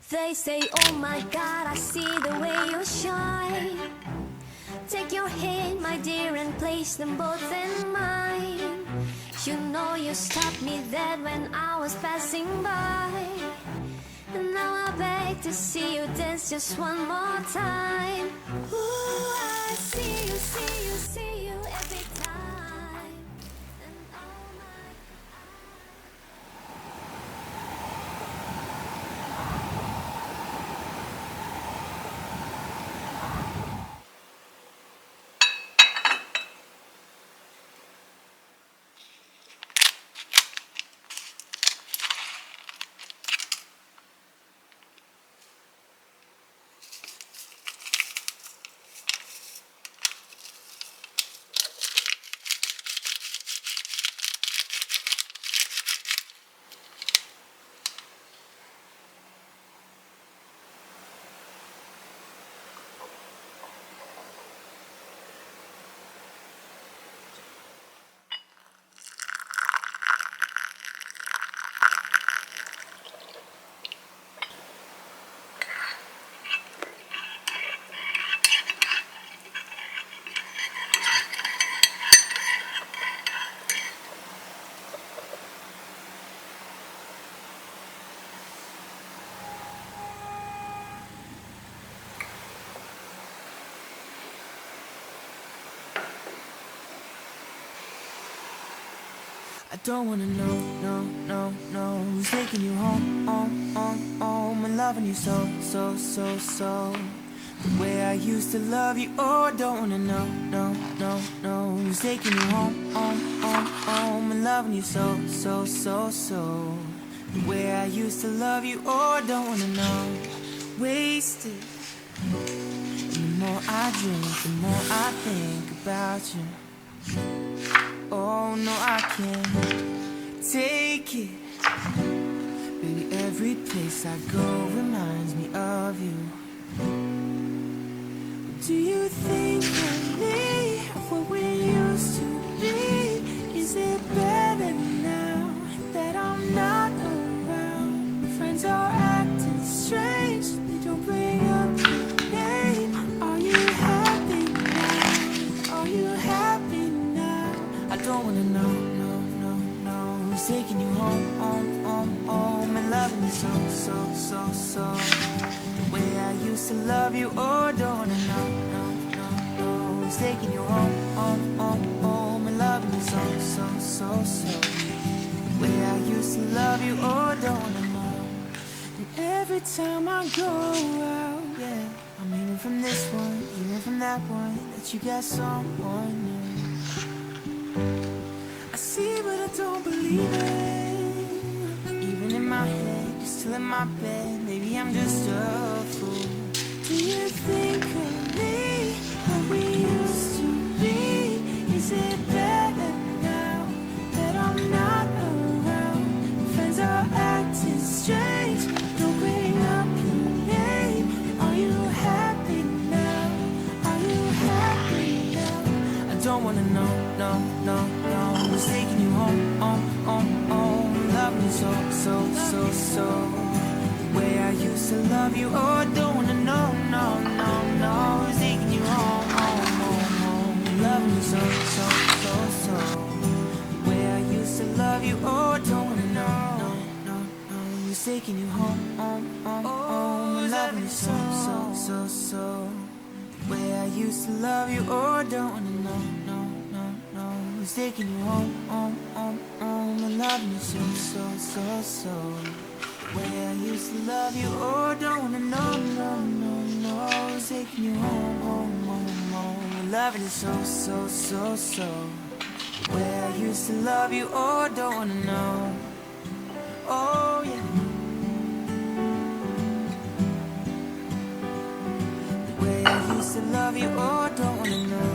They say, oh my God, I see the way you shine. Take your hand, my dear, and place them both in mine. You know you stopped me dead when I was passing by. And now I beg to see you dance just one more time. Ooh, I see you, see you, see you every time. And oh my. I don't wanna know, no, no, no who's taking you home, home and loving you so, so, so, so the way I used to love you. Oh, I don't wanna know, no, no, no who's taking you home, home and loving you so, so, so, so the way I used to love you. Oh, I don't wanna know. Wasted. And the more I drink, the more I think about you. Oh no, I can't take it. Baby, every place I go reminds me of you. Do you think of me, of what we used to be? Is it better now that I'm not around? Friends are acting strange, they don't bring up your name. Are you happy now? Are you happy now? I don't wanna know, no, no, no who's taking you home, home and loving you so, so, so, so the way I used to love you. Oh, I don't wanna know, no, no, no who's taking you home, home and loving you so, so, so, so the way I used to love you. Oh, I don't wanna know. And every time I go out, yeah, I'm hearing from this one, hearing from that one, that you got someone new. I see but I don't believe it. Even in my head, you're still in my bed. Maybe I'm just a fool. Do you think of me, how we used to be? Is it better now that I'm not around? Friends are acting strange, don't bring up your name. Are you happy now? Are you happy now? I don't wanna know, no, no, no who's taking you home, home loving you so, so, so, so the way I used to love you. Oh, I don't wanna know, no, no, no who's taking you home, home loving you so, so, so, so the way I used to love you. Oh, I don't wanna know, no, no, no who's taking you home, home loving you so, so, so, so the way I used to love you. Oh, I don't wanna know, no, no, no who's taking you home, home and loving you so, so, so, so the way I used to love you. Oh, I don't wanna know, no, no, no who's taking you home, home and loving you so, so, so, so the way I used to love you. Oh, I don't wanna know. Oh yeah, the way I used to love you. Oh, I don't wanna know.